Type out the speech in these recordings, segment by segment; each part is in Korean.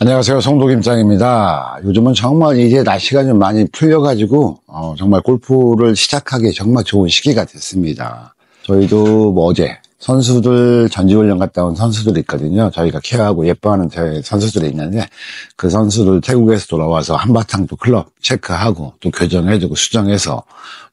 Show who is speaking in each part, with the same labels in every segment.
Speaker 1: 안녕하세요. 송도김장입니다. 요즘은 정말 이제 날씨가 좀 많이 풀려가지고 정말 골프를 시작하기 정말 좋은 시기가 됐습니다. 저희도 어제 선수들 전지훈련 갔다 온 선수들이 있거든요. 저희가 케어하고 예뻐하는 선수들이 있는데 그 선수들 태국에서 돌아와서 한바탕 또 클럽 체크하고 또 교정해주고 수정해서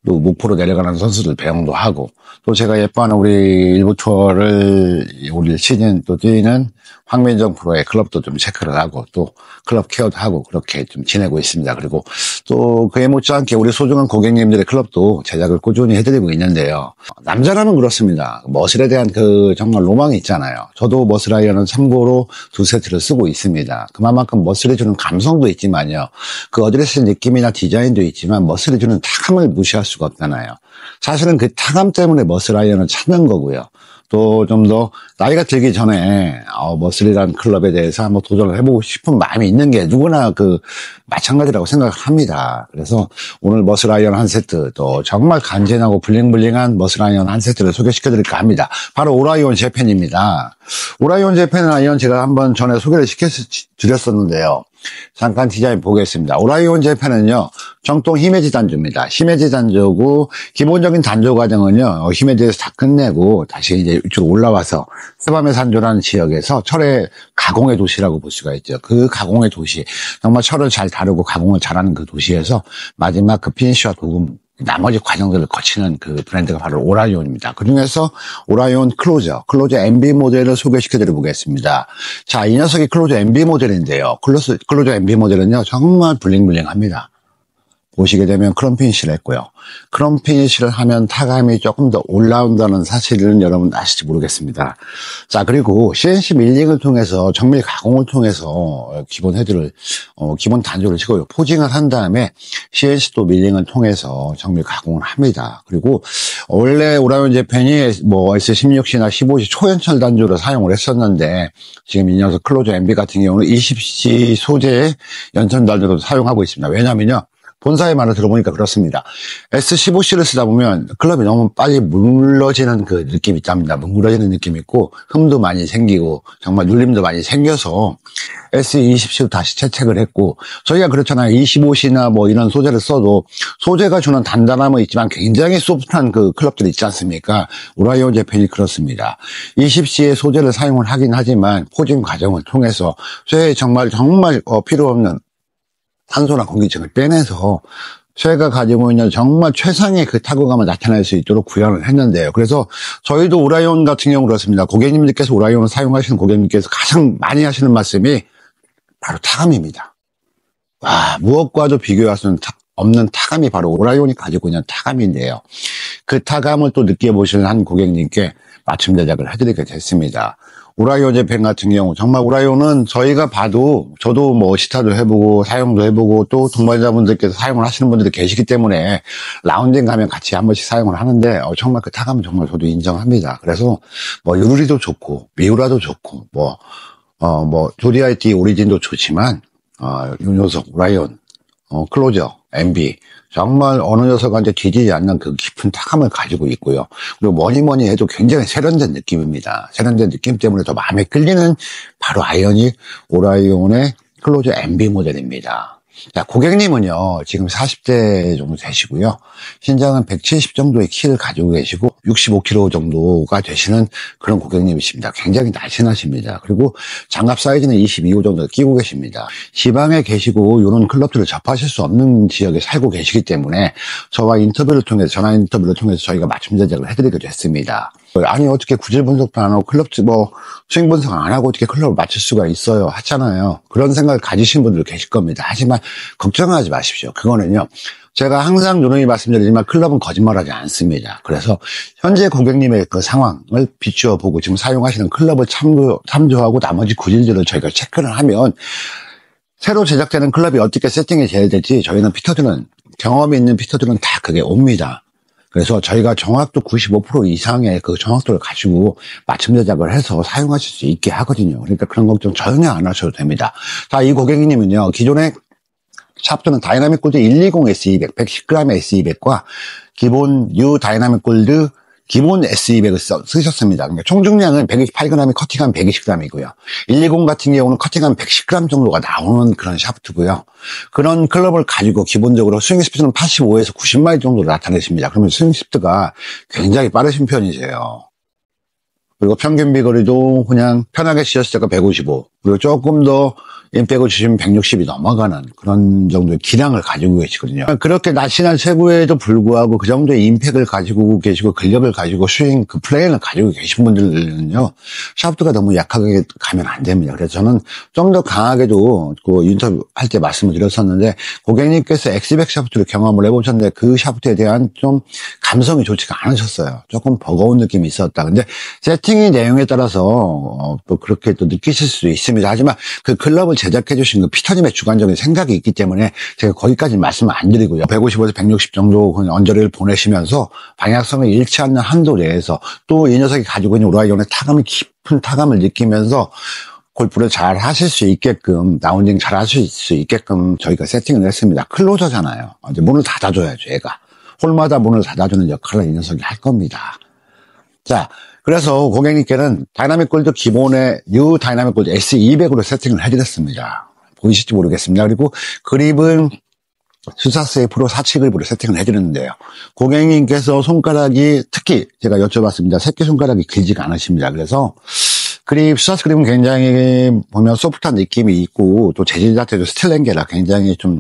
Speaker 1: 또 목포로 내려가는 선수들 배영도 하고 또 제가 예뻐하는 우리 일부 투어를 우리 시즌 또 뛰는 황민정 프로의 클럽도 좀 체크를 하고 또 클럽 케어도 하고 그렇게 좀 지내고 있습니다. 그리고 또 그에 못지않게 우리 소중한 고객님들의 클럽도 제작을 꾸준히 해드리고 있는데요. 남자라면 그렇습니다. 머슬에 대한 그 정말 로망이 있잖아요. 저도 머슬 아이언은 참고로 2세트를 쓰고 있습니다. 그만큼 머슬이 주는 감성도 있지만요. 그 어드레스 느낌이나 디자인도 있지만 머슬이 주는 탁함을 무시할 수가 없잖아요. 사실은 그 탁함 때문에 머슬 아이언을 찾는 거고요. 또 좀 더 나이가 들기 전에 머슬이라는 클럽에 대해서 한번 도전을 해보고 싶은 마음이 있는 게 누구나 마찬가지라고 생각을 합니다. 그래서 오늘 머슬 아이언 한 세트 또 정말 간지나고 블링블링한 머슬 아이언 한 세트를 소개시켜 드릴까 합니다. 바로 오라이온 재팬입니다. 오라이온 재팬 아이언 제가 한번 전에 소개를 시켜드렸었는데요. 잠깐 디자인 보겠습니다. 오라이온 재팬은요, 정통 히메지 단조입니다. 히메지 단조고, 기본적인 단조 과정은요, 히메지에서 다 끝내고, 다시 이제 이쪽으로 올라와서, 스바메 산조라는 지역에서 철의 가공의 도시라고 볼 수가 있죠. 그 가공의 도시, 정말 철을 잘 다루고 가공을 잘하는 그 도시에서, 마지막 그 피니쉬와 도금, 나머지 과정들을 거치는 그 브랜드가 바로 오라이온입니다. 그 중에서 오라이온 클로저 MB 모델을 소개시켜 드려보겠습니다. 자, 이 녀석이 클로저 MB 모델인데요. 클로저 MB 모델은요, 정말 블링블링합니다. 보시게 되면 크롬 피니쉬를 했고요. 크롬 피니쉬를 하면 타감이 조금 더 올라온다는 사실은 여러분 아실지 모르겠습니다. 자, 그리고 CNC 밀링을 통해서 정밀 가공을 통해서 기본 헤드를 기본 단조를 치고요. 포징을 한 다음에 CNC 또 밀링을 통해서 정밀 가공을 합니다. 그리고 원래 오라이온 재팬이 S16C나 15C 초연철 단조를 사용을 했었는데 지금 이 녀석 클로저 MB 같은 경우는 20C 소재의 연천 단조도 사용하고 있습니다. 왜냐면요, 본사의 말을 들어보니까 그렇습니다. S15C를 쓰다 보면 클럽이 너무 빨리 물러지는 그 느낌이 있답니다. 뭉그러지는 느낌이 있고 흠도 많이 생기고 정말 눌림도 많이 생겨서 S20C로 다시 채택을 했고, 저희가 그렇잖아요. 25C나 이런 소재를 써도 소재가 주는 단단함은 있지만 굉장히 소프트한 그 클럽들이 있지 않습니까? 오라이온 재팬이 그렇습니다. 20C의 소재를 사용을 하긴 하지만 포징 과정을 통해서 쇠에 정말 필요 없는 탄소나 공기층을 빼내서 쇠가 가지고 있는 정말 최상의 그 타구감을 나타낼 수 있도록 구현을 했는데요. 그래서 저희도 오라이온 같은 경우 그렇습니다. 고객님들께서 오라이온을 사용하시는 고객님께서 가장 많이 하시는 말씀이 바로 타감입니다. 무엇과도 비교할 수 없는 타감이 바로 오라이온이 가지고 있는 타감인데요. 그 타감을 또 느껴보시는 한 고객님께 맞춤 제작을 해드리게 됐습니다. 오라이온 재팬 같은 경우 정말 오라이온은 저희가 봐도 저도 시타도 해보고 사용도 해보고 또 동반자분들께서 사용을 하시는 분들이 계시기 때문에 라운딩 가면 같이 한 번씩 사용을 하는데 정말 그 타감은 정말 저도 인정합니다. 그래서 유루리도 좋고 미우라도 좋고 조디아이티 오리진도 좋지만 이 녀석 오라이온 클로저 MB 정말 어느 녀석한테 뒤지지 않는 그 깊은 타감을 가지고 있고요. 그리고 뭐니 해도 굉장히 세련된 느낌입니다. 세련된 느낌 때문에 더 마음에 끌리는 바로 아이언이 오라이온의 클로저 MB 모델입니다. 자, 고객님은요, 지금 40대 정도 되시고요. 신장은 170 정도의 키를 가지고 계시고, 65kg 정도가 되시는 그런 고객님이십니다. 굉장히 날씬하십니다. 그리고 장갑 사이즈는 22호 정도 끼고 계십니다. 지방에 계시고, 이런 클럽들을 접하실 수 없는 지역에 살고 계시기 때문에, 전화 인터뷰를 통해서 저희가 맞춤 제작을 해드리게 됐습니다. 아니, 어떻게 구질 분석도 안 하고 스윙 분석 안 하고 어떻게 클럽을 맞출 수가 있어요? 하잖아요. 그런 생각을 가지신 분들 계실 겁니다. 하지만 걱정하지 마십시오. 그거는요, 제가 항상 누누이 말씀드리지만 클럽은 거짓말하지 않습니다. 그래서 현재 고객님의 그 상황을 비추어 보고 지금 사용하시는 클럽을 참조하고 나머지 구질들을 저희가 체크를 하면 새로 제작되는 클럽이 어떻게 세팅이 돼야 될지 저희는 경험이 있는 피터들은 다 그게 옵니다. 그래서 저희가 정확도 95% 이상의 그 정확도를 가지고 맞춤 제작을 해서 사용하실 수 있게 하거든요. 그러니까 그런 걱정 전혀 안 하셔도 됩니다. 자, 이 고객님은요, 기존에 샤프트는 다이나믹 골드 120 S200, 110g S200과 기본 뉴 다이나믹 골드 기본 S200을 쓰셨습니다. 그러니까 총 중량은 128g이 커팅하면 120g이고요. 120 같은 경우는 커팅하면 110g 정도가 나오는 그런 샤프트고요. 그런 클럽을 가지고 기본적으로 스윙 스피드는 85에서 90마일 정도로 나타내십니다. 그러면 스윙 스피드가 굉장히 빠르신 편이세요. 그리고 평균 비거리도 그냥 편하게 치셨을 때가 155, 그리고 조금 더 임팩을 주시면 160이 넘어가는 그런 정도의 기량을 가지고 계시거든요. 그렇게 날씬한 체구에도 불구하고 그 정도의 임팩을 가지고 계시고 근력을 가지고 스윙 그 플레이를 가지고 계신 분들은요, 샤프트가 너무 약하게 가면 안 됩니다. 그래서 저는 좀 더 강하게도 그 인터뷰 할 때 말씀을 드렸었는데, 고객님께서 X200 샤프트를 경험을 해보셨는데 그 샤프트에 대한 좀 감성이 좋지가 않으셨어요. 조금 버거운 느낌이 있었다. 근데 세팅의 내용에 따라서 또 그렇게 또 느끼실 수 있습니다. 하지만 그 클럽을 제작해 주신 그 피터님의 주관적인 생각이 있기 때문에 제가 거기까지 말씀을 안 드리고요. 155에서 160 정도 언저리를 보내시면서 방향성을 잃지 않는 한도 내에서 또 이 녀석이 가지고 있는 오라이온의 타감이 깊은 타감을 느끼면서 골프를 잘 하실 수 있게끔, 라운딩 잘 하실 수 있게끔 저희가 세팅을 했습니다. 클로저잖아요. 이제 문을 닫아줘야죠, 얘가. 홀마다 문을 닫아주는 역할을 이 녀석이 할 겁니다. 자, 그래서 고객님께는 다이나믹 골드 기본의 뉴 다이나믹 골드 S200으로 세팅을 해드렸습니다. 보이실지 모르겠습니다. 그리고 그립은 수사스의 프로 47 그립으로 세팅을 해드렸는데요. 고객님께서 손가락이, 특히 제가 여쭤봤습니다. 새끼손가락이 길지가 않으십니다. 그래서 그립, 수사스 그립은 굉장히 보면 소프트한 느낌이 있고, 또 재질 자체도 스틸렌게라 굉장히 좀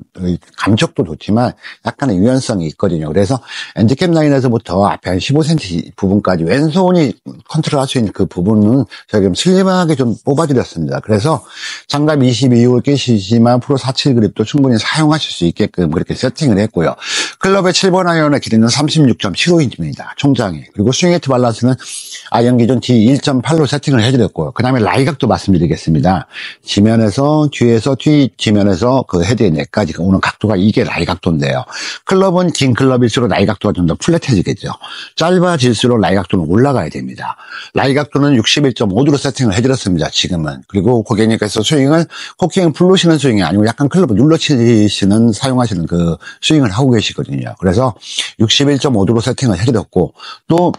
Speaker 1: 감촉도 좋지만 약간의 유연성이 있거든요. 그래서 엔드캡 라인에서부터 앞에 한 15cm 부분까지 왼손이 컨트롤 할 수 있는 그 부분은 제가 좀 슬림하게 좀 뽑아드렸습니다. 그래서 장갑 22홀 끼시지만 프로 47 그립도 충분히 사용하실 수 있게끔 그렇게 세팅을 했고요. 클럽의 7번 아이언의 길이는 36.75인치입니다. 총장이. 그리고 스윙 헤트 밸런스는 아이언 기준 D1.8로 세팅을 해드렸고, 그 다음에 라이각도 말씀드리겠습니다. 지면에서, 뒤에서, 지면에서 그 헤드의 넥까지 오는 각도가 이게 라이각도인데요. 클럽은 긴 클럽일수록 라이각도가 좀 더 플랫해지겠죠. 짧아질수록 라이각도는 올라가야 됩니다. 라이각도는 61.5도로 세팅을 해드렸습니다, 지금은. 그리고 고객님께서 스윙을 코킹 풀르시는 스윙이 아니고 약간 클럽을 눌러치시는, 사용하시는 그 스윙을 하고 계시거든요. 그래서 61.5도로 세팅을 해드렸고, 또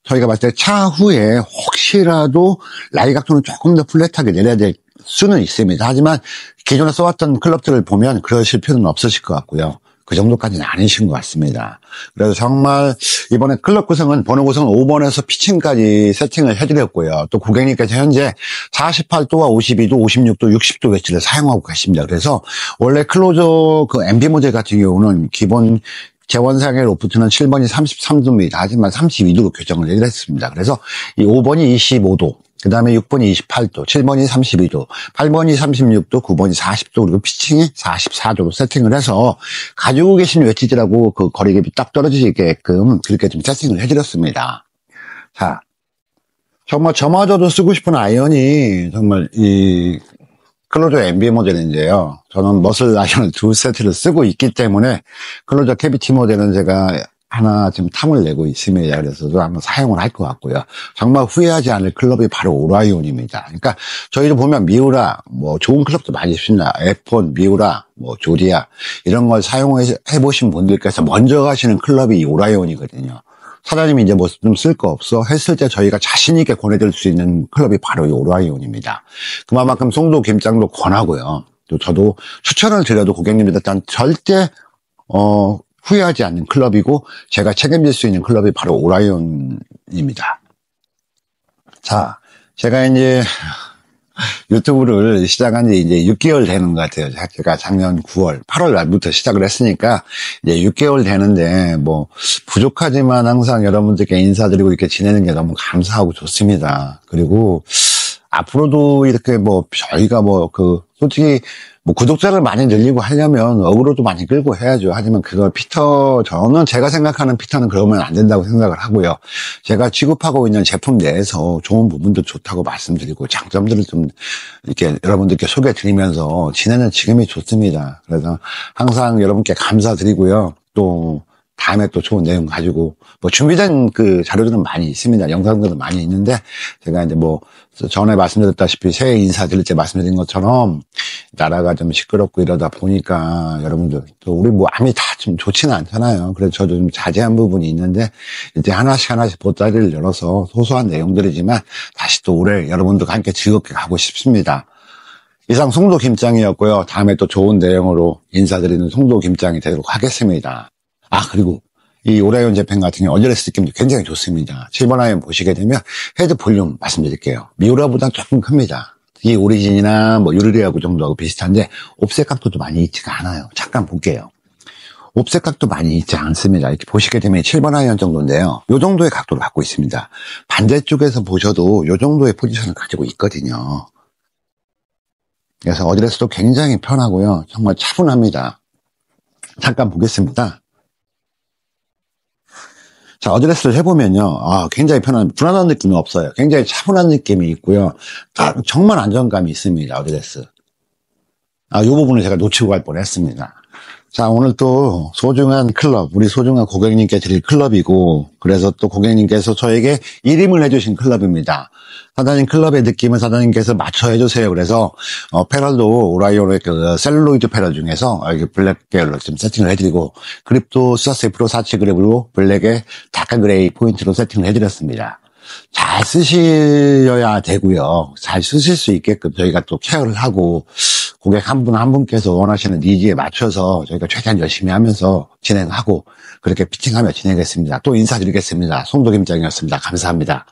Speaker 1: 저희가 봤을 때 차후에 혹시라도 라이 각도는 조금 더 플랫하게 내려야 될 수는 있습니다. 하지만 기존에 써왔던 클럽들을 보면 그러실 필요는 없으실 것 같고요. 그 정도까지는 아니신 것 같습니다. 그래서 정말 이번에 클럽 구성은, 번호 구성은 5번에서 피칭까지 세팅을 해드렸고요. 또 고객님께서 현재 48도와 52도, 56도, 60도 웨지를 사용하고 계십니다. 그래서 원래 클로저 그 MB 모델 같은 경우는 기본 재원상의 로프트는 7번이 33도입니다. 하지만 32도로 교정을 해드렸습니다. 그래서 이 5번이 25도, 그 다음에 6번이 28도, 7번이 32도, 8번이 36도, 9번이 40도, 그리고 피칭이 44도로 세팅을 해서 가지고 계신 웨지들하고 그 거리갭이 딱 떨어지게끔 그렇게 좀 세팅을 해드렸습니다. 자, 정말 저마저도 쓰고 싶은 아이언이 정말 이 클로저 MB 모델인데요. 저는 머슬 아이언을 2세트를 쓰고 있기 때문에 클로저 캐비티 모델은 제가 하나 지금 탐을 내고 있습니다. 그래서 또 한번 사용을 할 것 같고요. 정말 후회하지 않을 클럽이 바로 오라이온입니다. 그러니까 저희도 보면 미우라, 뭐 좋은 클럽도 많이 있습니다. 에폰, 미우라, 뭐 조디아 이런 걸 사용해 보신 분들께서 먼저 가시는 클럽이 이 오라이온이거든요. 사장님이 이제 뭐 좀 쓸 거 없어 했을 때 저희가 자신있게 권해드릴 수 있는 클럽이 바로 이 오라이온입니다. 그만큼 송도, 김장도 권하고요. 또 저도 추천을 드려도 고객님들한테 절대 후회하지 않는 클럽이고 제가 책임질 수 있는 클럽이 바로 오라이온입니다. 자, 제가 이제 유튜브를 시작한 지 이제 6개월 되는 것 같아요. 제가 작년 9월, 8월 말부터 시작을 했으니까 이제 6개월 되는데 뭐 부족하지만 항상 여러분들께 인사드리고 이렇게 지내는 게 너무 감사하고 좋습니다. 그리고 앞으로도 이렇게 뭐 저희가 뭐 솔직히 뭐 구독자를 많이 늘리고 하려면 어그로도 많이 끌고 해야죠. 하지만 그걸 저는 제가 생각하는 피터는 그러면 안 된다고 생각을 하고요. 제가 취급하고 있는 제품 내에서 좋은 부분도 좋다고 말씀드리고 장점들을 좀 이렇게 여러분들께 소개해 드리면서 지내는 지금이 좋습니다. 그래서 항상 여러분께 감사드리고요. 또 다음에 또 좋은 내용 가지고 뭐 준비된 그 자료들은 많이 있습니다. 영상들은 많이 있는데 제가 이제 뭐 전에 말씀드렸다시피 새해 인사드릴 때 말씀드린 것처럼 나라가 좀 시끄럽고 이러다 보니까 여러분들 또 우리 마음이 다 좀 좋지는 않잖아요. 그래서 저도 좀 자제한 부분이 있는데 이제 하나씩 보따리를 열어서 소소한 내용들이지만 다시 또 올해 여러분들과 함께 즐겁게 가고 싶습니다. 이상 송도 김장이었고요. 다음에 또 좋은 내용으로 인사드리는 송도 김장이 되도록 하겠습니다. 그리고 이 오라이온 재팬 같은 경우 어드레스 느낌도 굉장히 좋습니다. 7번 아이언 보시게 되면 헤드 볼륨 말씀드릴게요. 미우라보다는 조금 큽니다. 이 오리진이나 뭐 유리리하고 정도하고 비슷한데 옵셋 각도도 많이 있지가 않아요. 잠깐 볼게요. 옵셋 각도 많이 있지 않습니다. 이렇게 보시게 되면 7번 아이언 정도인데요. 이 정도의 각도를 갖고 있습니다. 반대쪽에서 보셔도 이 정도의 포지션을 가지고 있거든요. 그래서 어드레스도 굉장히 편하고요. 정말 차분합니다. 잠깐 보겠습니다. 자, 어드레스를 해보면요. 굉장히 불안한 느낌이 없어요. 굉장히 차분한 느낌이 있고요. 정말 안정감이 있습니다. 어드레스. 이 부분을 제가 놓치고 갈 뻔했습니다. 자, 오늘 또 소중한 클럽, 우리 소중한 고객님께 드릴 클럽이고, 그래서 또 고객님께서 저에게 이름을 해주신 클럽입니다. 사장님 클럽의 느낌은 사장님께서 맞춰 해주세요. 그래서 패럴도 오라이온의 그 셀룰로이드 패럴 중에서 이렇게 블랙 계열로 좀 세팅을 해드리고, 그립도 스타스 프로 47 그립으로 블랙에 다크 그레이 포인트로 세팅을 해드렸습니다. 잘 쓰셔야 되고요. 잘 쓰실 수 있게끔 저희가 또 케어를 하고, 고객 한 분 한 분께서 원하시는 니즈에 맞춰서 저희가 최대한 열심히 하면서 진행하고 그렇게 피팅하며 진행했습니다. 또 인사드리겠습니다. 송도 김장이었습니다. 감사합니다.